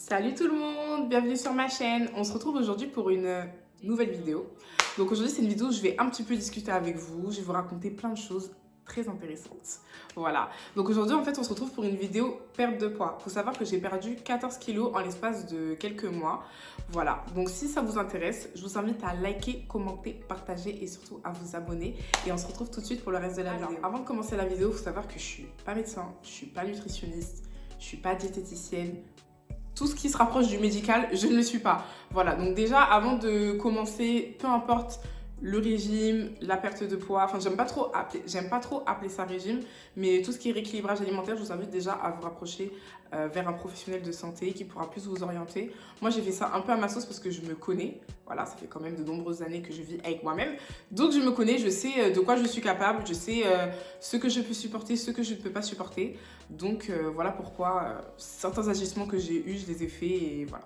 Salut tout le monde, bienvenue sur ma chaîne. On se retrouve aujourd'hui pour une nouvelle vidéo. Donc aujourd'hui c'est une vidéo où je vais un petit peu discuter avec vous, je vais vous raconter plein de choses très intéressantes. Voilà, donc aujourd'hui en fait on se retrouve pour une vidéo perte de poids. Faut savoir que j'ai perdu 14 kilos en l'espace de quelques mois. Voilà, donc si ça vous intéresse, je vous invite à liker, commenter, partager et surtout à vous abonner. Et on se retrouve tout de suite pour le reste de la vidéo. Avant de commencer la vidéo, il faut savoir que je suis pas médecin, je suis pas nutritionniste, je suis pas diététicienne. Tout ce qui se rapproche du médical, je ne le suis pas. Voilà, donc déjà, avant de commencer, peu importe le régime, la perte de poids, enfin, j'aime pas trop appeler ça régime, mais tout ce qui est rééquilibrage alimentaire, je vous invite déjà à vous rapprocher vers un professionnel de santé qui pourra plus vous orienter. Moi, j'ai fait ça un peu à ma sauce parce que je me connais. Voilà, ça fait quand même de nombreuses années que je vis avec moi-même. Donc, je me connais, je sais de quoi je suis capable, je sais ce que je peux supporter, ce que je ne peux pas supporter. Donc, voilà pourquoi certains agissements que j'ai eus, je les ai faits et voilà.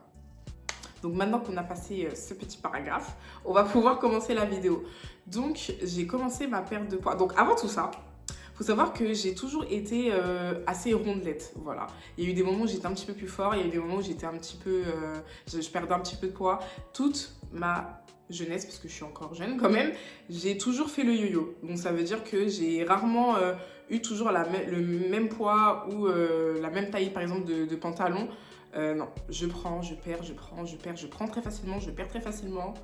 Donc maintenant qu'on a passé ce petit paragraphe, on va pouvoir commencer la vidéo. Donc j'ai commencé ma perte de poids. Donc avant tout ça, faut savoir que j'ai toujours été assez rondelette, voilà. Il y a eu des moments où j'étais un petit peu plus fort, il y a eu des moments où j'étais un petit peu, je perdais un petit peu de poids. Toute ma jeunesse, parce que je suis encore jeune quand même, j'ai toujours fait le yo-yo. Donc ça veut dire que j'ai rarement eu toujours le même poids ou la même taille par exemple de pantalon. Non, je prends, je perds, je prends, je perds, je prends très facilement, je perds très facilement.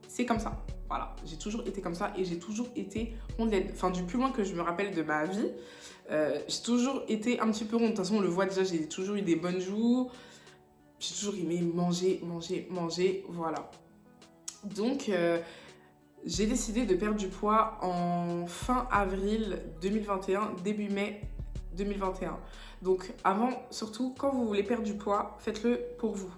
C'est comme ça. Voilà, j'ai toujours été comme ça et j'ai toujours été rondelette. Enfin, du plus loin que je me rappelle de ma vie, j'ai toujours été un petit peu ronde. De toute façon, on le voit déjà, j'ai toujours eu des bonnes joues. J'ai toujours aimé manger, manger, manger. Voilà. Donc, j'ai décidé de perdre du poids en fin avril 2021, début mai 2021. Donc avant, surtout, quand vous voulez perdre du poids, faites-le pour vous.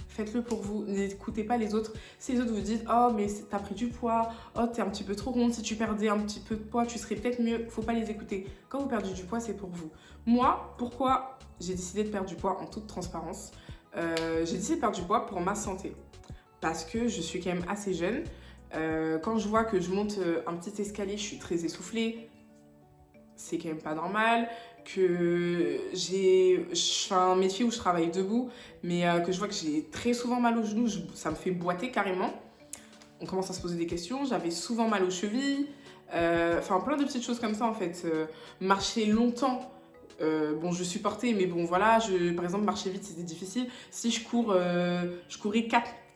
Faites-le pour vous, n'écoutez pas les autres. Si les autres vous disent « Oh, mais t'as pris du poids, oh, t'es un petit peu trop ronde, si tu perdais un petit peu de poids, tu serais peut-être mieux. » Faut pas les écouter. Quand vous perdez du poids, c'est pour vous. Moi, pourquoi j'ai décidé de perdre du poids en toute transparence? J'ai décidé de perdre du poids pour ma santé. Parce que je suis quand même assez jeune. Quand je vois que je monte un petit escalier, je suis très essoufflée. C'est quand même pas normal. Que je fais un métier où je travaille debout, mais que je vois que j'ai très souvent mal aux genoux, ça me fait boiter carrément. On commence à se poser des questions. J'avais souvent mal aux chevilles. Enfin, plein de petites choses comme ça en fait. Marcher longtemps. Bon, je supportais, mais bon, voilà. Par exemple, marcher vite, c'était difficile. Si je courais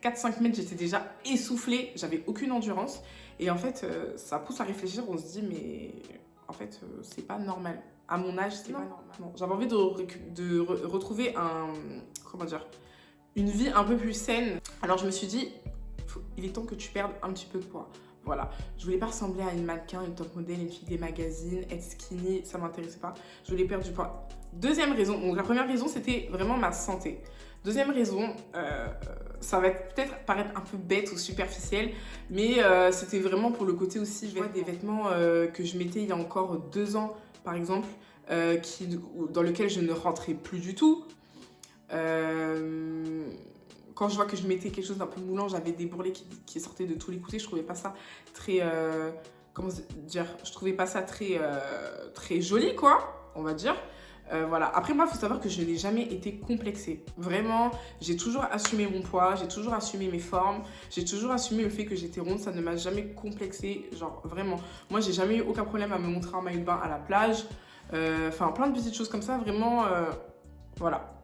4-5 mètres, j'étais déjà essoufflée. J'avais aucune endurance. Et en fait, ça pousse à réfléchir. On se dit, mais en fait, c'est pas normal. À mon âge, c'est pas normal. J'avais envie de retrouver une vie un peu plus saine. Alors, je me suis dit, il est temps que tu perdes un petit peu de poids. Voilà, je voulais pas ressembler à une mannequin, une top modèle, une fille des magazines, être skinny, ça m'intéressait pas. Je voulais perdre du poids. Deuxième raison, donc la première raison c'était vraiment ma santé. Deuxième raison, ça va peut-être paraître un peu bête ou superficiel, mais c'était vraiment pour le côté aussi, je vois des vêtements que je mettais il y a encore 2 ans par exemple, dans lequel je ne rentrais plus du tout. Quand je vois que je mettais quelque chose d'un peu moulant, j'avais des bourrelets qui sortaient de tous les côtés. Je trouvais pas ça très... comment dire? Je trouvais pas ça très joli, quoi, on va dire. Voilà. Après, moi, il faut savoir que je n'ai jamais été complexée. Vraiment, j'ai toujours assumé mon poids, j'ai toujours assumé mes formes, j'ai toujours assumé le fait que j'étais ronde. Ça ne m'a jamais complexée, genre vraiment. Moi, j'ai jamais eu aucun problème à me montrer en maillot de bain à la plage. Enfin, plein de petites choses comme ça, vraiment, voilà.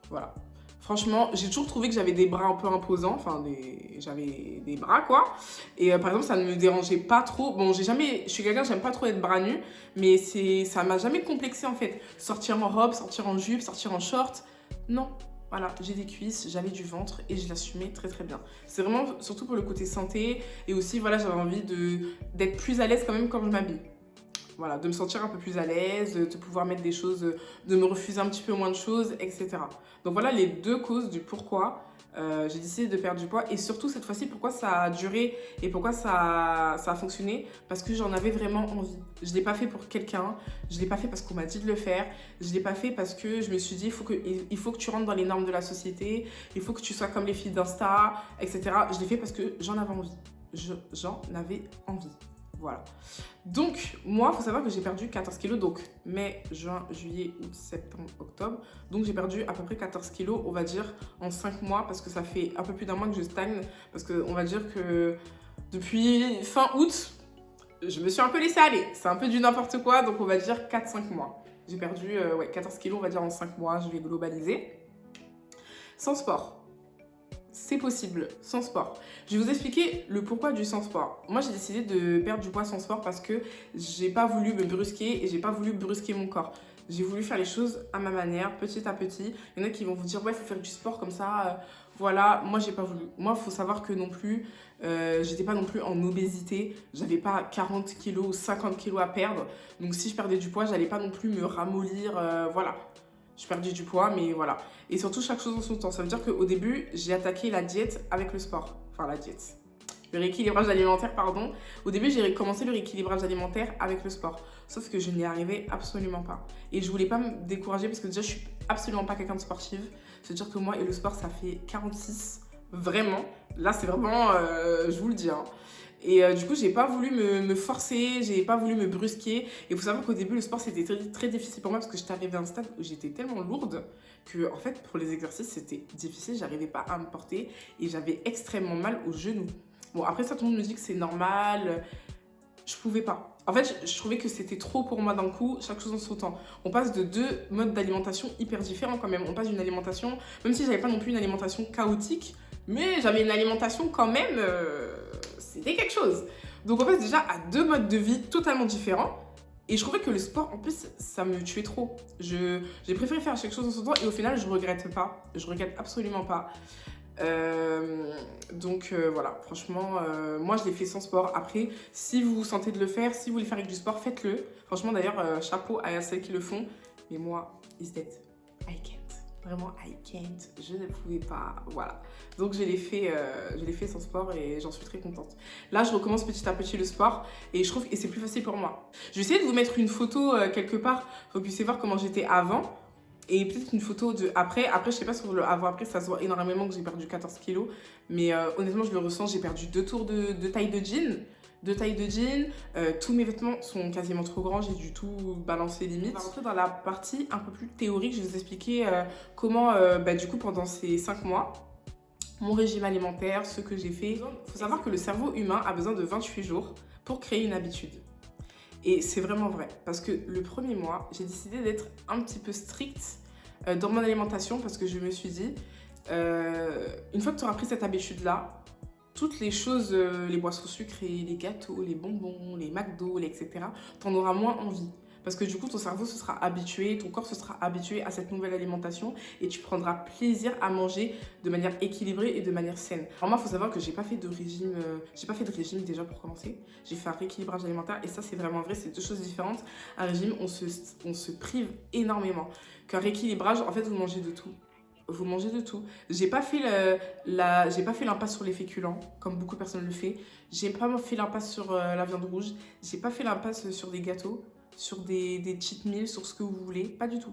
Voilà. Franchement, j'ai toujours trouvé que j'avais des bras un peu imposants, enfin, j'avais des bras, quoi. Et par exemple, ça ne me dérangeait pas trop. Bon, je suis quelqu'un, j'aime pas trop être bras nus, mais ça m'a jamais complexé, en fait. Sortir en robe, sortir en jupe, sortir en short, non. Voilà, j'ai des cuisses, j'avais du ventre et je l'assumais très très bien. C'est vraiment surtout pour le côté santé et aussi, voilà, j'avais envie d'être plus à l'aise quand même quand je m'habille. Voilà, de me sentir un peu plus à l'aise, de pouvoir mettre des choses, de me refuser un petit peu moins de choses, etc. Donc voilà les deux causes du pourquoi j'ai décidé de perdre du poids. Et surtout cette fois-ci, pourquoi ça a duré et pourquoi ça a fonctionné. Parce que j'en avais vraiment envie. Je ne l'ai pas fait pour quelqu'un, je ne l'ai pas fait parce qu'on m'a dit de le faire. Je ne l'ai pas fait parce que je me suis dit, il faut que tu rentres dans les normes de la société, il faut que tu sois comme les filles d'Insta, etc. Je l'ai fait parce que j'en avais envie. J'en avais envie. Voilà. Donc, moi, il faut savoir que j'ai perdu 14 kilos. Donc, mai, juin, juillet, août, septembre, octobre. Donc, j'ai perdu à peu près 14 kilos, on va dire, en 5 mois. Parce que ça fait un peu plus d'un mois que je stagne. Parce qu'on va dire que depuis fin août, je me suis un peu laissée aller. C'est un peu du n'importe quoi. Donc, on va dire 4-5 mois. J'ai perdu 14 kilos, on va dire, en 5 mois. Je vais globaliser. Sans sport. C'est possible, sans sport. Je vais vous expliquer le pourquoi du sans sport. Moi, j'ai décidé de perdre du poids sans sport parce que j'ai pas voulu me brusquer et j'ai pas voulu brusquer mon corps. J'ai voulu faire les choses à ma manière, petit à petit. Il y en a qui vont vous dire, ouais, il faut faire du sport comme ça. Voilà, moi, j'ai pas voulu. Moi, il faut savoir que non plus, j'étais pas non plus en obésité. J'avais pas 40 kilos ou 50 kilos à perdre. Donc, si je perdais du poids, j'allais pas non plus me ramollir. Voilà. Je perdais du poids, mais voilà. Et surtout, chaque chose en son temps. Ça veut dire qu'au début, j'ai attaqué la diète avec le sport. Enfin, la diète. Le rééquilibrage alimentaire, pardon. Au début, j'ai commencé le rééquilibrage alimentaire avec le sport. Sauf que je n'y arrivais absolument pas. Et je voulais pas me décourager parce que déjà, je suis absolument pas quelqu'un de sportive. C'est-à-dire que moi et le sport, ça fait 46. Vraiment. Là, c'est vraiment... je vous le dis, hein. Et du coup, j'ai pas voulu me forcer, j'ai pas voulu me brusquer. Et il faut savoir qu'au début, le sport, c'était très, très difficile pour moi parce que j'étais arrivée à un stade où j'étais tellement lourde que, en fait, pour les exercices, c'était difficile. J'arrivais pas à me porter et j'avais extrêmement mal aux genoux. Bon, après ça, tout le monde me dit que c'est normal. Je pouvais pas. En fait, je trouvais que c'était trop pour moi d'un coup, chaque chose en son temps. On passe de deux modes d'alimentation hyper différents quand même. On passe d'une alimentation, même si j'avais pas non plus une alimentation chaotique, mais j'avais une alimentation quand même, c'était quelque chose. Donc on passe déjà à deux modes de vie totalement différents. Et je trouvais que le sport, en plus, ça me tuait trop. J'ai préféré faire quelque chose en son temps et au final, je regrette pas. Je regrette absolument pas. Voilà, franchement, moi je l'ai fait sans sport. Après, si vous vous sentez de le faire, si vous voulez faire avec du sport, faites-le. Franchement, d'ailleurs, chapeau à celles qui le font. Mais moi, is dead. I can't. Vraiment, I can't. Je ne pouvais pas. Voilà. Donc, je l'ai fait sans sport et j'en suis très contente. Là, je recommence petit à petit le sport et je trouve que c'est plus facile pour moi. Je vais essayer de vous mettre une photo quelque part pour que vous puissiez voir comment j'étais avant. Et peut-être une photo de après. Après, je sais pas sur le avant-après, ça se voit énormément que j'ai perdu 14 kilos. Mais honnêtement, je le ressens. J'ai perdu 2 tours de taille de jean. Tous mes vêtements sont quasiment trop grands. J'ai du tout balancé limite. On va rentrer dans la partie un peu plus théorique. Je vais vous expliquer comment, du coup, pendant ces 5 mois, mon régime alimentaire, ce que j'ai fait. Il faut savoir que le cerveau humain a besoin de 28 jours pour créer une habitude. Et c'est vraiment vrai, parce que le premier mois, j'ai décidé d'être un petit peu stricte dans mon alimentation parce que je me suis dit, une fois que tu auras pris cette habitude-là, toutes les choses, les boissons sucrées, les gâteaux, les bonbons, les McDo, etc., tu en auras moins envie. Parce que du coup, ton cerveau se sera habitué, ton corps se sera habitué à cette nouvelle alimentation et tu prendras plaisir à manger de manière équilibrée et de manière saine. Alors moi, il faut savoir que j'ai pas fait de régime déjà pour commencer. J'ai fait un rééquilibrage alimentaire et ça, c'est vraiment vrai, c'est deux choses différentes. Un régime, on se prive énormément. Qu'un rééquilibrage, en fait, vous mangez de tout. Vous mangez de tout. J'ai pas fait l'impasse sur les féculents, comme beaucoup de personnes le font. J'ai pas fait l'impasse sur la viande rouge. J'ai pas fait l'impasse sur des gâteaux, sur des cheat meals, sur ce que vous voulez, pas du tout.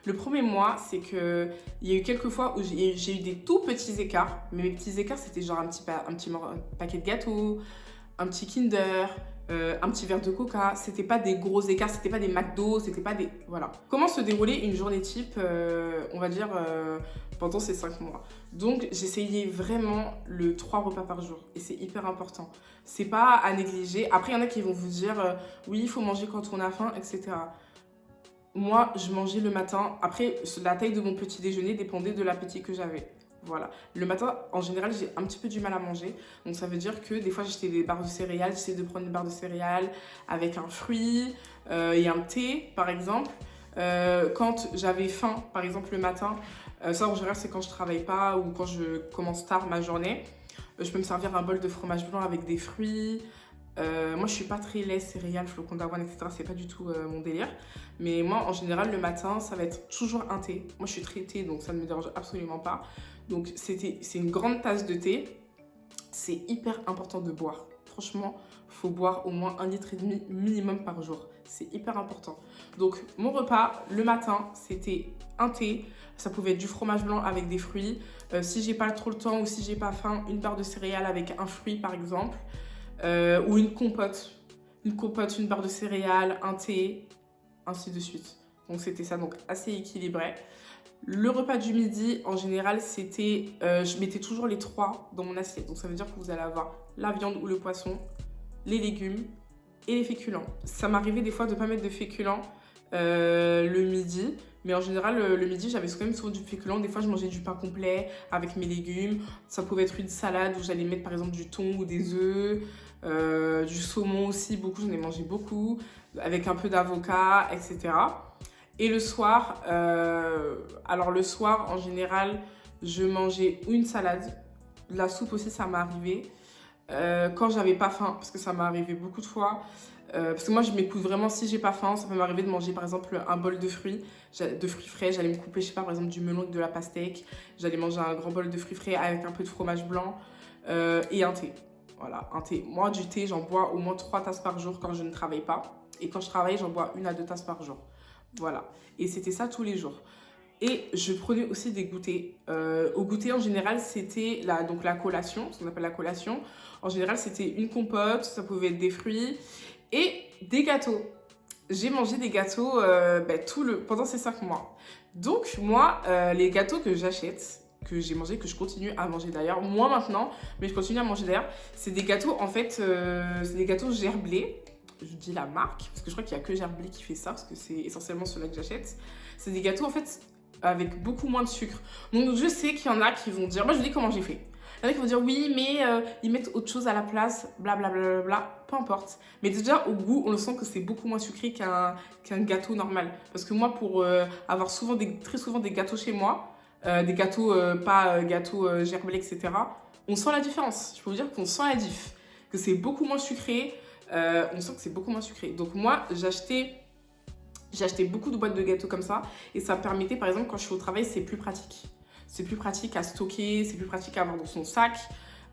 Le premier mois, c'est que il y a eu quelques fois où j'ai eu des tout petits écarts, mais mes petits écarts, c'était genre un petit paquet de gâteaux, un petit Kinder, un petit verre de coca. C'était pas des gros écarts, c'était pas des McDo, c'était pas des... Voilà. Comment se dérouler une journée type, on va dire, pendant ces 5 mois. Donc, j'essayais vraiment le 3 repas par jour. Et c'est hyper important. C'est pas à négliger. Après, il y en a qui vont vous dire, oui, il faut manger quand on a faim, etc. Moi, je mangeais le matin. Après, la taille de mon petit déjeuner dépendait de l'appétit que j'avais. Voilà. Le matin, en général, j'ai un petit peu du mal à manger. Donc, ça veut dire que des fois, j'achetais des barres de céréales. J'essaie de prendre une barre de céréales avec un fruit et un thé, par exemple. Quand j'avais faim, par exemple, le matin, ça, en général, c'est quand je travaille pas ou quand je commence tard ma journée. Je peux me servir un bol de fromage blanc avec des fruits. Moi, je suis pas très lait, céréales, flocons d'avoine, etc. C'est pas du tout mon délire. Mais moi, en général, le matin, ça va être toujours un thé. Moi, je suis très thé, donc ça ne me dérange absolument pas. Donc, c'est une grande tasse de thé. C'est hyper important de boire. Franchement, il faut boire au moins 1,5 litre minimum par jour. C'est hyper important. Donc, mon repas, le matin, c'était un thé. Ça pouvait être du fromage blanc avec des fruits. Si j'ai pas trop le temps ou si j'ai pas faim, une barre de céréales avec un fruit, par exemple. Ou une compote. une compote, une barre de céréales, un thé, ainsi de suite. Donc c'était ça, donc assez équilibré. Le repas du midi, en général, c'était... je mettais toujours les 3 dans mon assiette. Donc ça veut dire que vous allez avoir la viande ou le poisson, les légumes et les féculents. Ça m'arrivait des fois de ne pas mettre de féculents le midi. Mais en général, le midi, j'avais quand même souvent du féculent. Des fois, je mangeais du pain complet avec mes légumes. Ça pouvait être une salade où j'allais mettre par exemple du thon ou des œufs. Du saumon aussi, beaucoup, j'en ai mangé beaucoup. Avec un peu d'avocat, etc. Et le soir, alors le soir, en général, je mangeais une salade. La soupe aussi, ça m'est arrivé. Quand j'avais pas faim, parce que ça m'est arrivé beaucoup de fois. Parce que moi, je m'écoute vraiment si j'ai pas faim. Ça peut m'arriver de manger, par exemple, un bol de fruits frais. J'allais me couper, je sais pas, par exemple, du melon avec de la pastèque. J'allais manger un grand bol de fruits frais avec un peu de fromage blanc et un thé. Voilà, un thé. Moi, du thé, j'en bois au moins 3 tasses par jour quand je ne travaille pas. Et quand je travaille, j'en bois 1 à 2 tasses par jour. Voilà. Et c'était ça tous les jours. Et je prenais aussi des goûters. Au goûter, en général, c'était donc la collation, ce qu'on appelle la collation. En général, c'était une compote, ça pouvait être des fruits et des gâteaux. J'ai mangé des gâteaux pendant ces 5 mois. Donc, moi, les gâteaux que j'achète, que j'ai mangé, que je continue à manger d'ailleurs, moins maintenant, mais je continue à manger d'ailleurs, c'est des gâteaux, en fait, c'est des gâteaux gerblés. Je dis la marque, parce que je crois qu'il n'y a que Gerblé qui fait ça, parce que c'est essentiellement ceux-là que j'achète. C'est des gâteaux, en fait, avec beaucoup moins de sucre. Donc, je sais qu'il y en a qui vont dire... Moi, je vous dis comment j'ai fait. Il y en a qui vont dire, oui, mais ils mettent autre chose à la place, blablabla, bla. Peu importe. Mais déjà, au goût, on le sent que c'est beaucoup moins sucré qu'un gâteau normal. Parce que moi, pour avoir très souvent des gâteaux chez moi, des gâteaux, pas gâteaux Gerblé, etc., on sent la différence. Je peux vous dire qu'on sent la diff. Que c'est beaucoup moins sucré. On sent que c'est beaucoup moins sucré. Donc moi, j'ai acheté beaucoup de boîtes de gâteaux comme ça. Et ça me permettait, par exemple, quand je suis au travail, c'est plus pratique. C'est plus pratique à stocker, c'est plus pratique à avoir dans son sac.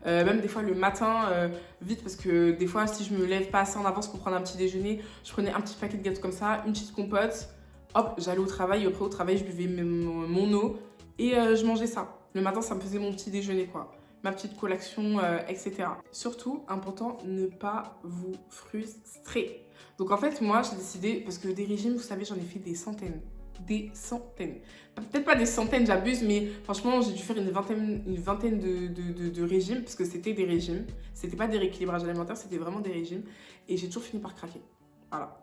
Même des fois le matin, vite, parce que des fois, si je me lève pas assez en avance pour prendre un petit déjeuner, je prenais un petit paquet de gâteaux comme ça, une petite compote. Hop, j'allais au travail. Et après, au travail, je buvais mon eau. Et je mangeais ça. Le matin, ça me faisait mon petit déjeuner, quoi. Ma petite collation, etc. Surtout, important, ne pas vous frustrer. Donc en fait, moi, j'ai décidé, parce que des régimes, vous savez, j'en ai fait des centaines. Des centaines. Peut-être pas des centaines, j'abuse, mais franchement, j'ai dû faire une vingtaine de régimes, parce que c'était des régimes. C'était pas des rééquilibrages alimentaires, c'était vraiment des régimes. Et j'ai toujours fini par craquer. Voilà.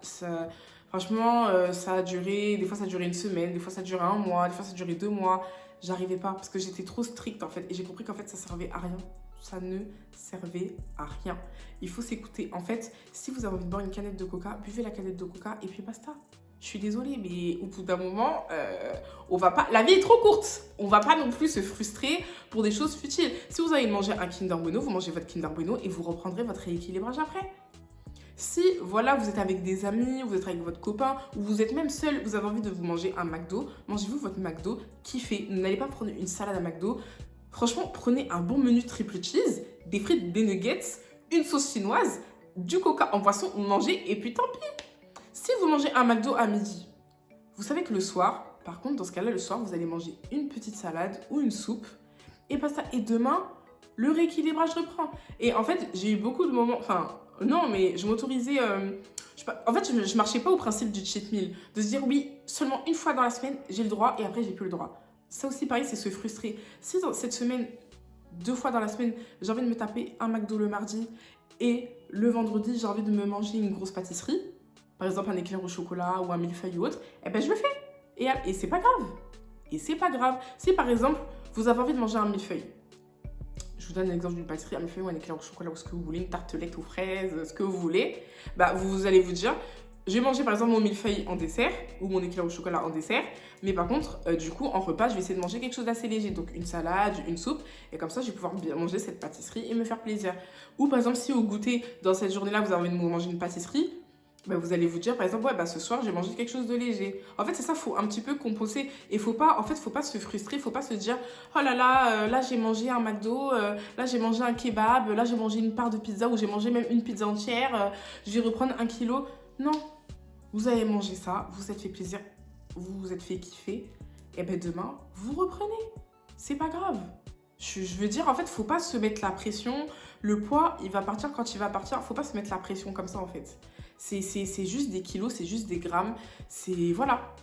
Franchement, ça a duré, des fois ça a duré 1 semaine, des fois ça a duré 1 mois, des fois ça a duré 2 mois. J'arrivais pas parce que j'étais trop stricte en fait. Et j'ai compris qu'en fait ça servait à rien. Ça ne servait à rien. Il faut s'écouter. En fait, si vous avez envie de boire une canette de coca, buvez la canette de coca et puis basta. Je suis désolée, mais au bout d'un moment, on va pas... La vie est trop courte. On va pas non plus se frustrer pour des choses futiles. Si vous avez mangé un Kinder Bueno, vous mangez votre Kinder Bueno et vous reprendrez votre rééquilibrage après. Si, voilà, vous êtes avec des amis, vous êtes avec votre copain, ou vous êtes même seul, vous avez envie de vous manger un McDo, mangez-vous votre McDo, kiffez. N'allez pas prendre une salade à McDo. Franchement, prenez un bon menu triple cheese, des frites, des nuggets, une sauce chinoise, du coca en boisson, mangez, et puis tant pis. Si vous mangez un McDo à midi, vous savez que le soir, par contre, dans ce cas-là, le soir, vous allez manger une petite salade ou une soupe, et basta. Et demain, le rééquilibrage reprend. Et en fait, j'ai eu beaucoup de moments... Non, mais je m'autorisais... En fait, je marchais pas au principe du cheat meal. De se dire, oui, seulement une fois dans la semaine, j'ai le droit et après, j'ai plus le droit. Ça aussi, pareil, c'est se frustrer. Si dans cette semaine, 2 fois dans la semaine, j'ai envie de me taper un McDo le mardi et le vendredi, j'ai envie de me manger une grosse pâtisserie, par exemple un éclair au chocolat ou un millefeuille ou autre, eh ben je le fais. Et c'est pas grave. Et c'est pas grave. Si par exemple, vous avez envie de manger un millefeuille, je vous donne l'exemple d'une pâtisserie, un millefeuille ou un éclair au chocolat ou ce que vous voulez, une tartelette aux fraises, ce que vous voulez, bah vous allez vous dire, je vais manger par exemple mon millefeuille en dessert ou mon éclair au chocolat en dessert, mais par contre, du coup, en repas, je vais essayer de manger quelque chose d'assez léger, donc une salade, une soupe, et comme ça, je vais pouvoir bien manger cette pâtisserie et me faire plaisir. Ou par exemple, si au goûter, dans cette journée-là, vous avez envie de manger une pâtisserie, bah, vous allez vous dire par exemple, ouais, bah, ce soir, j'ai mangé quelque chose de léger. En fait, c'est ça, il faut un petit peu composer. Et faut pas se frustrer, faut pas se dire, oh là là, là, j'ai mangé un McDo, là, j'ai mangé un kebab, là, j'ai mangé une part de pizza ou j'ai mangé même une pizza entière, je vais reprendre 1 kilo. Non, vous avez mangé ça, vous vous êtes fait plaisir, vous vous êtes fait kiffer, et ben demain, vous reprenez. C'est pas grave. Je veux dire, en fait, faut pas se mettre la pression. Le poids, il va partir quand il va partir. Faut pas se mettre la pression comme ça, en fait. C'est juste des kilos, c'est juste des grammes. C'est... Voilà.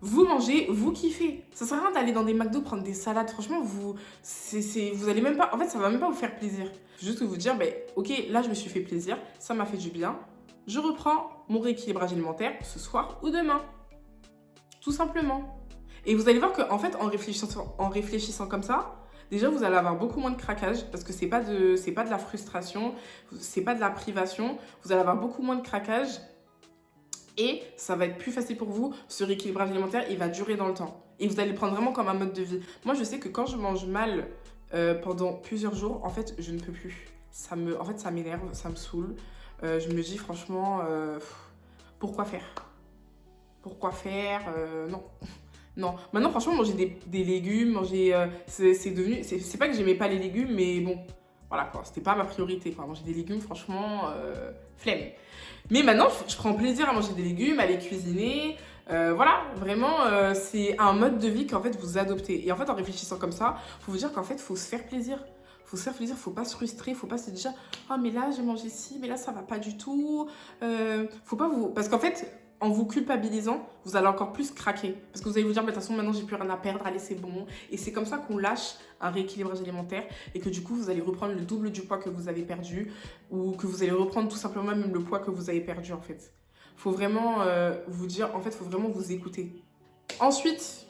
Vous mangez, vous kiffez. Ça sert à rien d'aller dans des McDo prendre des salades. Franchement, vous allez même pas... En fait, ça va même pas vous faire plaisir. Faut juste vous dire, ben, ok, là, je me suis fait plaisir. Ça m'a fait du bien. Je reprends mon rééquilibrage alimentaire ce soir ou demain. Tout simplement. Et vous allez voir qu'en fait, en réfléchissant comme ça, déjà, vous allez avoir beaucoup moins de craquage parce que c'est pas de la frustration, c'est pas de la privation. Vous allez avoir beaucoup moins de craquage et ça va être plus facile pour vous. Ce rééquilibrage alimentaire, il va durer dans le temps. Et vous allez le prendre vraiment comme un mode de vie. Moi, je sais que quand je mange mal pendant plusieurs jours, en fait, je ne peux plus. En fait, ça m'énerve, ça me saoule. Je me dis franchement, pourquoi faire? Pourquoi faire? Non. Non. Maintenant, franchement, manger des légumes, manger... c'est devenu... C'est pas que j'aimais pas les légumes, mais bon, voilà quoi. C'était pas ma priorité, quoi. Manger des légumes, franchement, flemme. Mais maintenant, je prends plaisir à manger des légumes, à les cuisiner. Voilà, vraiment, c'est un mode de vie qu'en fait, vous adoptez. Et en fait, en réfléchissant comme ça, faut vous dire qu'en fait, faut se faire plaisir. Faut se faire plaisir, faut pas se frustrer, faut pas se dire ah mais là j'ai mangé ci, mais là ça va pas du tout. Faut pas vous... Parce qu'en fait, en vous culpabilisant, vous allez encore plus craquer. Parce que vous allez vous dire, de toute façon, maintenant, j'ai plus rien à perdre, allez, c'est bon. Et c'est comme ça qu'on lâche un rééquilibrage alimentaire et que du coup, vous allez reprendre le double du poids que vous avez perdu ou que vous allez reprendre tout simplement même le poids que vous avez perdu, en fait. Faut vraiment vous dire, en fait, faut vraiment vous écouter. Ensuite,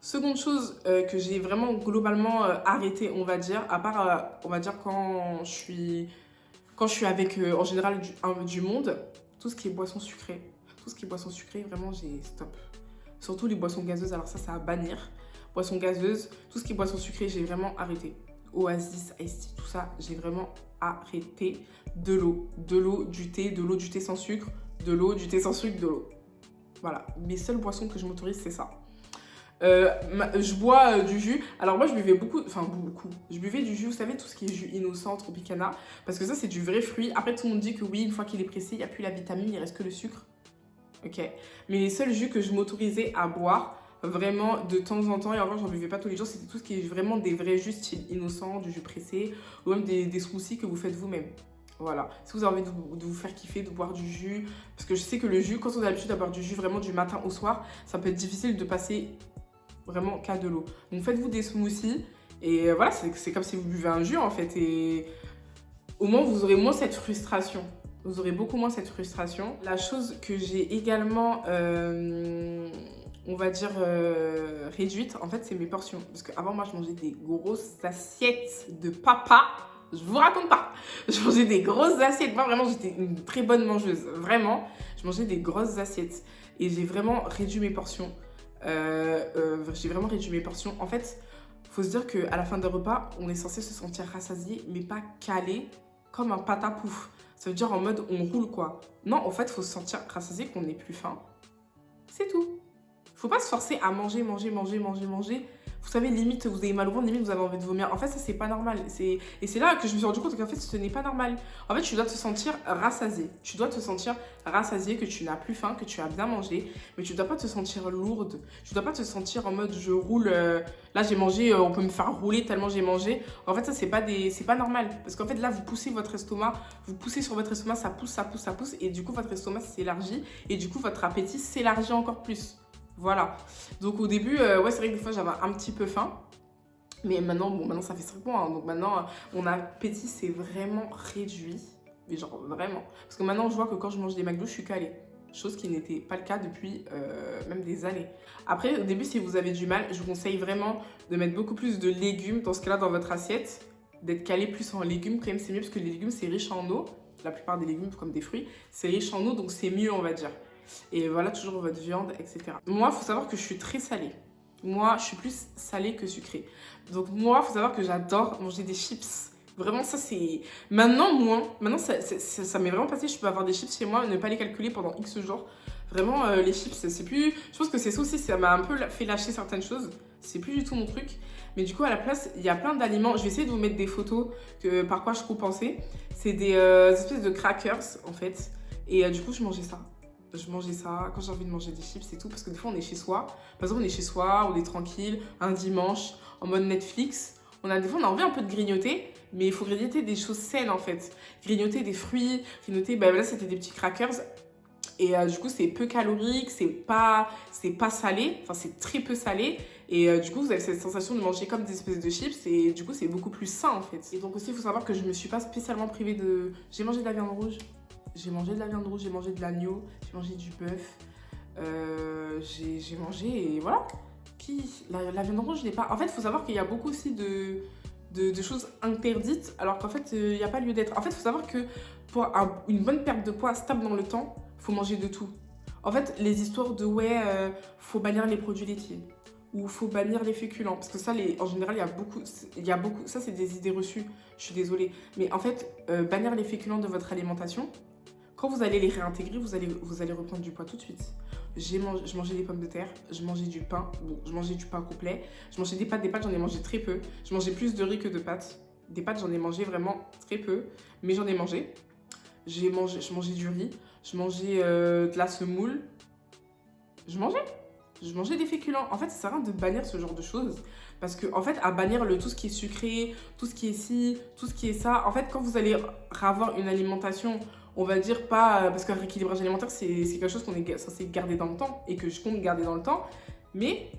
seconde chose que j'ai vraiment globalement arrêté, on va dire, à part, on va dire, quand je suis avec, en général, du monde, tout ce qui est boissons sucrées. Tout ce qui est boissons sucrées, vraiment, j'ai stop. Surtout les boissons gazeuses, alors ça à bannir. Boissons gazeuses, tout ce qui est boissons sucrées, j'ai vraiment arrêté. Oasis, Ice Tea, tout ça, j'ai vraiment arrêté. De l'eau, du thé sans sucre, de l'eau, du thé sans sucre, de l'eau. Voilà, mes seules boissons que je m'autorise, c'est ça. Je bois du jus. Alors moi je buvais beaucoup. Je buvais du jus, vous savez, tout ce qui est jus innocent, Tropicana. Parce que ça c'est du vrai fruit. Après tout le monde dit que oui, une fois qu'il est pressé, il n'y a plus la vitamine, il reste que le sucre. Ok. Mais les seuls jus que je m'autorisais à boire, vraiment de temps en temps, et encore j'en buvais pas tous les jours, c'était tout ce qui est vraiment des vrais jus style innocent, du jus pressé, ou même des smoothies que vous faites vous-même. Voilà, si vous avez envie de vous faire kiffer, de boire du jus, parce que je sais que le jus, quand on a l'habitude d'avoir du jus vraiment du matin au soir, ça peut être difficile de passer vraiment qu'à de l'eau. Donc faites-vous des smoothies, et voilà, c'est comme si vous buvez un jus en fait, et au moins vous aurez moins cette frustration. Vous aurez beaucoup moins cette frustration. La chose que j'ai également, on va dire, réduite, en fait, c'est mes portions. Parce qu'avant, moi, je mangeais des grosses assiettes de papa. Je vous raconte pas. Je mangeais des grosses assiettes. Moi, vraiment, j'étais une très bonne mangeuse. Vraiment, je mangeais des grosses assiettes. Et j'ai vraiment réduit mes portions. J'ai vraiment réduit mes portions. En fait, il faut se dire qu'à la fin d'un repas, on est censé se sentir rassasié, mais pas calé comme un patapouf. Ça veut dire en mode on roule quoi. Non, en fait, il faut se sentir rassasié, qu'on n'ait plus faim. C'est tout. Faut pas se forcer à manger. Vous savez, limite, vous avez mal au ventre, limite, vous avez envie de vomir. En fait, ça, c'est pas normal. Et c'est là que je me suis rendu compte qu'en fait, ce n'est pas normal. En fait, tu dois te sentir rassasié. Tu dois te sentir rassasié, que tu n'as plus faim, que tu as bien mangé. Mais tu dois pas te sentir lourde. Tu dois pas te sentir en mode je roule. Là, j'ai mangé, on peut me faire rouler tellement j'ai mangé. En fait, ça, c'est pas normal. Parce qu'en fait, là, vous poussez votre estomac. Vous poussez sur votre estomac, ça pousse. Et du coup, votre estomac s'élargit. Et du coup, votre appétit s'élargit encore plus. Voilà. Donc au début, ouais, c'est vrai que des fois j'avais un petit peu faim. Mais maintenant, maintenant ça fait 5 mois. Hein, donc maintenant, mon appétit s'est vraiment réduit. Mais genre vraiment. Parce que maintenant, je vois que quand je mange des McDo, je suis calée. Chose qui n'était pas le cas depuis même des années. Après, au début, si vous avez du mal, je vous conseille vraiment de mettre beaucoup plus de légumes dans ce cas-là dans votre assiette. D'être calé plus en légumes, quand même, c'est mieux parce que les légumes, c'est riche en eau. La plupart des légumes, comme des fruits, c'est riche en eau, donc c'est mieux, on va dire. Et voilà, toujours votre viande, etc. Moi, il faut savoir que je suis très salée. Moi, je suis plus salée que sucrée. Donc moi, il faut savoir que j'adore manger des chips. Vraiment, ça, c'est... Maintenant, moins. Maintenant, ça m'est vraiment passé. Je peux avoir des chips chez moi, ne pas les calculer pendant X jours. Vraiment, les chips, c'est plus... Je pense que c'est ça aussi, ça m'a un peu fait lâcher certaines choses. C'est plus du tout mon truc. Mais du coup, à la place, il y a plein d'aliments. Je vais essayer de vous mettre des photos par quoi je compensais. C'est des espèces de crackers, en fait. Et du coup, je mangeais ça. je mangeais ça quand j'ai envie de manger des chips et tout. Parce que des fois, on est chez soi. Par exemple, on est chez soi, on est tranquille, un dimanche, en mode Netflix. Des fois, on a envie un peu de grignoter, mais il faut grignoter des choses saines, en fait. Grignoter des fruits, grignoter... Bah, là, c'était des petits crackers. Et du coup, c'est peu calorique, c'est pas salé. Enfin, c'est très peu salé. Et du coup, vous avez cette sensation de manger comme des espèces de chips. Et du coup, c'est beaucoup plus sain, en fait. Et donc aussi, il faut savoir que je me suis pas spécialement privée de... J'ai mangé de la viande rouge. J'ai mangé de la viande rouge, j'ai mangé de l'agneau, j'ai mangé du bœuf. J'ai mangé et voilà. Puis la viande rouge, je n'ai pas... En fait, il faut savoir qu'il y a beaucoup aussi de choses interdites, alors qu'en fait, il n'y a pas lieu d'être. En fait, il faut savoir que pour une bonne perte de poids stable dans le temps, il faut manger de tout. En fait, les histoires de ouais, faut bannir les produits laitiers ou faut bannir les féculents, parce que ça, en général, il y a beaucoup, ça c'est des idées reçues, je suis désolée. Mais en fait, bannir les féculents de votre alimentation, quand vous allez les réintégrer, vous allez reprendre du poids tout de suite. Je mangeais des pommes de terre, je mangeais du pain, bon, je mangeais du pain complet, je mangeais des pâtes, j'en ai mangé très peu. Je mangeais plus de riz que de pâtes. Des pâtes, j'en ai mangé vraiment très peu, mais j'en ai mangé. Je mangeais du riz, je mangeais de la semoule. Je mangeais des féculents. En fait, ça sert à rien de bannir ce genre de choses. Parce que, en fait, à bannir tout ce qui est sucré, tout ce qui est ci, tout ce qui est ça, en fait, quand vous allez avoir une alimentation, on va dire pas... Parce qu'un rééquilibrage alimentaire, c'est quelque chose qu'on est censé garder dans le temps et que je compte garder dans le temps. Mais,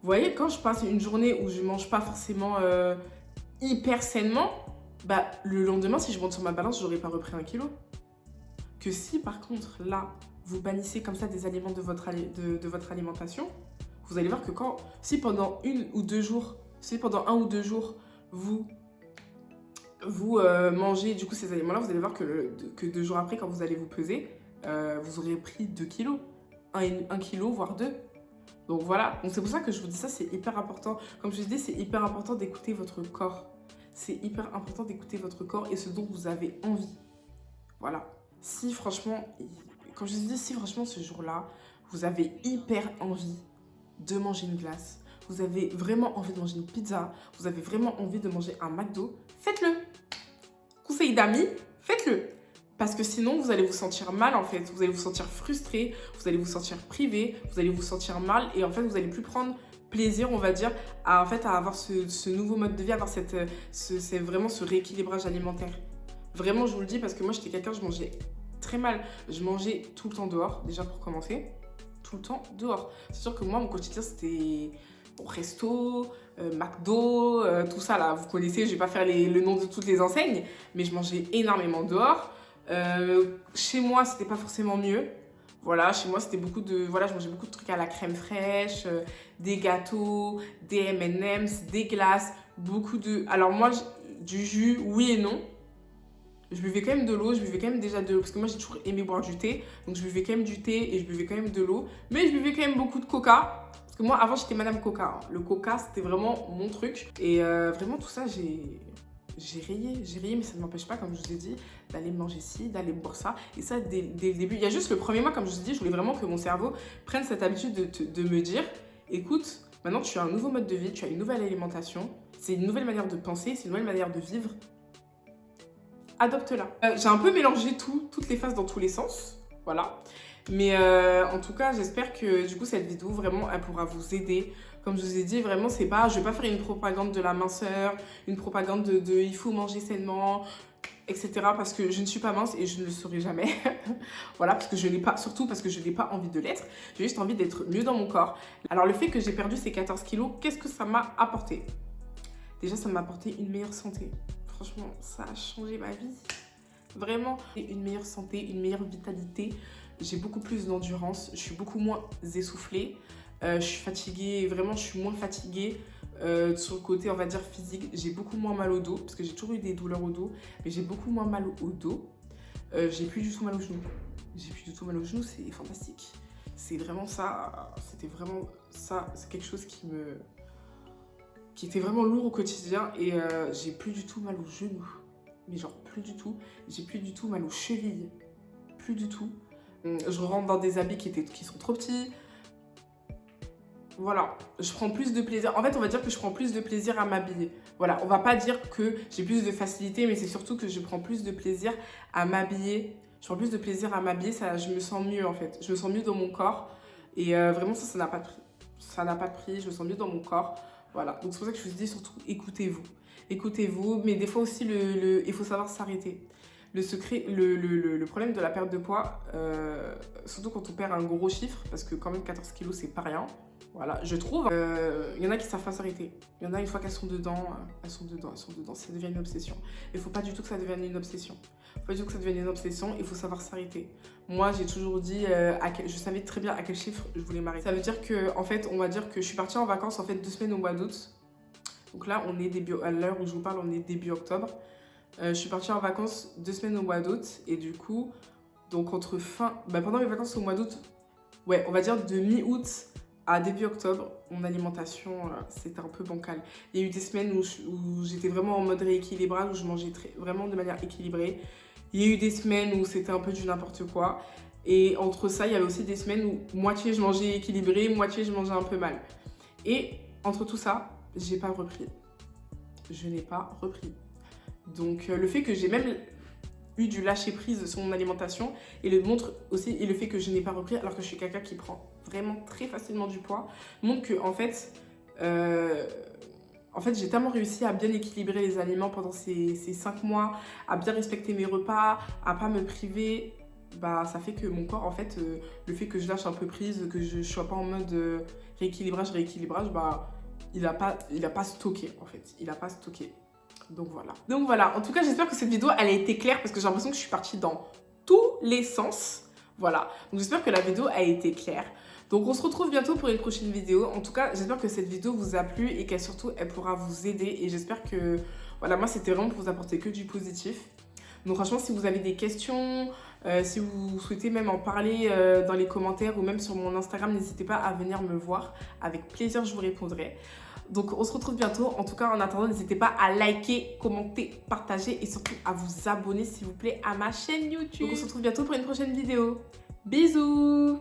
vous voyez, quand je passe une journée où je mange pas forcément hyper sainement, bah, le lendemain, si je monte sur ma balance, j'aurais pas repris 1 kilo. Que si, par contre, là, vous bannissez comme ça des aliments de votre alimentation, vous allez voir que si pendant 1 ou 2 jours, vous mangez du coup ces aliments-là, vous allez voir que 2 jours après, quand vous allez vous peser, vous aurez pris 2 kilos, 1 kilo, voire 2. Donc voilà, donc c'est pour ça que je vous dis ça, c'est hyper important. Comme je vous dis, c'est hyper important d'écouter votre corps. C'est hyper important d'écouter votre corps et ce dont vous avez envie. Voilà. Si franchement, quand je vous dis si franchement ce jour-là, vous avez hyper envie de manger une glace, vous avez vraiment envie de manger une pizza, vous avez vraiment envie de manger un McDo, faites-le. Conseil d'amis, faites-le. Parce que sinon, vous allez vous sentir mal en fait, vous allez vous sentir frustré, vous allez vous sentir privé, vous allez vous sentir mal et en fait, vous allez plus prendre plaisir, on va dire, à avoir ce nouveau mode de vie, avoir c'est vraiment ce rééquilibrage alimentaire. Vraiment, je vous le dis, parce que moi, j'étais quelqu'un, je mangeais très mal. Je mangeais tout le temps dehors, déjà pour commencer. Tout le temps dehors. C'est sûr que moi, mon quotidien, c'était au resto, McDo, tout ça, là. Vous connaissez, je vais pas faire le nom de toutes les enseignes, mais je mangeais énormément dehors. Chez moi, c'était pas forcément mieux. Voilà, chez moi, c'était Voilà, je mangeais beaucoup de trucs à la crème fraîche, des gâteaux, des M&M's, des glaces, beaucoup de... Alors moi, du jus, oui et non. Je buvais quand même de l'eau, parce que moi j'ai toujours aimé boire du thé, donc je buvais quand même du thé et je buvais quand même de l'eau, mais je buvais quand même beaucoup de coca, parce que moi avant j'étais Madame Coca, hein. Le coca c'était vraiment mon truc, et vraiment tout ça j'ai rayé, mais ça ne m'empêche pas, comme je vous ai dit, d'aller manger ci, d'aller boire ça, et ça dès le début. Il y a juste le premier mois, comme je vous ai dit, je voulais vraiment que mon cerveau prenne cette habitude de me dire, écoute, maintenant tu as un nouveau mode de vie, tu as une nouvelle alimentation, c'est une nouvelle manière de penser, c'est une nouvelle manière de vivre. Adopte-la. J'ai un peu mélangé toutes les phases dans tous les sens, voilà. Mais en tout cas, j'espère que du coup, cette vidéo, vraiment, elle pourra vous aider. Comme je vous ai dit, vraiment, je vais pas faire une propagande de la minceur, une propagande de il faut manger sainement, etc. Parce que je ne suis pas mince et je ne le serai jamais. Voilà, surtout parce que je n'ai pas envie de l'être. J'ai juste envie d'être mieux dans mon corps. Alors, le fait que j'ai perdu ces 14 kilos, qu'est-ce que ça m'a apporté? Déjà, ça m'a apporté une meilleure santé. Franchement, ça a changé ma vie. Vraiment, une meilleure santé, une meilleure vitalité. J'ai beaucoup plus d'endurance. Je suis beaucoup moins essoufflée. Je suis fatiguée. Vraiment, je suis moins fatiguée. Sur le côté, on va dire, physique, j'ai beaucoup moins mal au dos. Parce que j'ai toujours eu des douleurs au dos. Mais j'ai beaucoup moins mal au dos. J'ai plus du tout mal aux genoux. C'est fantastique. C'est vraiment ça. C'était vraiment ça. C'est quelque chose qui était vraiment lourd au quotidien et j'ai plus du tout mal aux genoux. Mais genre plus du tout. J'ai plus du tout mal aux chevilles. Plus du tout. Je rentre dans des habits qui sont trop petits. Voilà, je prends plus de plaisir. En fait, on va dire que je prends plus de plaisir à m'habiller. Voilà, on va pas dire que j'ai plus de facilité, mais c'est surtout que je prends plus de plaisir à m'habiller. je prends plus de plaisir à m'habiller, je me sens mieux en fait. Je me sens mieux dans mon corps. Et vraiment, ça n'a pas de prix. Ça n'a pas de prix, je me sens mieux dans mon corps. Voilà, donc c'est pour ça que je vous dis surtout, écoutez-vous. Écoutez-vous, mais des fois aussi, il faut savoir s'arrêter. Le problème de la perte de poids, surtout quand on perd un gros chiffre, parce que quand même 14 kilos, c'est pas rien. Voilà, je trouve. Il y en a qui savent pas s'arrêter. Il y en a, une fois qu'elles sont dedans, ça devient une obsession. Il faut pas du tout que ça devienne une obsession. Il faut pas du tout que ça devienne une obsession, il faut savoir s'arrêter. Moi, j'ai toujours dit, je savais très bien à quel chiffre je voulais m'arrêter. Ça veut dire que, en fait, on va dire que je suis partie en vacances, en fait, 2 semaines au mois d'août. Donc là, à l'heure où je vous parle, on est début octobre. Je suis partie en vacances 2 semaines au mois d'août. Et du coup, donc pendant mes vacances au mois d'août, ouais, on va dire de mi-août à début octobre, mon alimentation, c'était un peu bancal. Il y a eu des semaines où j'étais vraiment en mode rééquilibrage, où je mangeais vraiment de manière équilibrée. Il y a eu des semaines où c'était un peu du n'importe quoi. Et entre ça, il y avait aussi des semaines où moitié je mangeais équilibré, moitié je mangeais un peu mal. Et entre tout ça, j'ai pas repris. Je n'ai pas repris. Donc le fait que j'ai même eu du lâcher prise sur mon alimentation et le fait que je n'ai pas repris alors que je suis quelqu'un qui prend vraiment très facilement du poids montre que en fait j'ai tellement réussi à bien équilibrer les aliments pendant ces 5 mois, à bien respecter mes repas, à pas me priver. Bah, ça fait que mon corps, en fait, le fait que je lâche un peu prise, que je sois pas en mode rééquilibrage, bah, il a pas stocké, en fait. Il a pas stocké. Donc voilà. En tout cas, j'espère que cette vidéo, elle a été claire parce que j'ai l'impression que je suis partie dans tous les sens. Voilà. Donc j'espère que la vidéo a été claire. Donc on se retrouve bientôt pour une prochaine vidéo. En tout cas, j'espère que cette vidéo vous a plu et qu'elle pourra vous aider. Et j'espère que, voilà, moi c'était vraiment pour vous apporter que du positif. Donc franchement, si vous avez des questions, si vous souhaitez même en parler dans les commentaires ou même sur mon Instagram, n'hésitez pas à venir me voir. Avec plaisir, je vous répondrai. Donc on se retrouve bientôt. En tout cas, en attendant, n'hésitez pas à liker, commenter, partager et surtout à vous abonner s'il vous plaît à ma chaîne YouTube. Donc on se retrouve bientôt pour une prochaine vidéo. Bisous!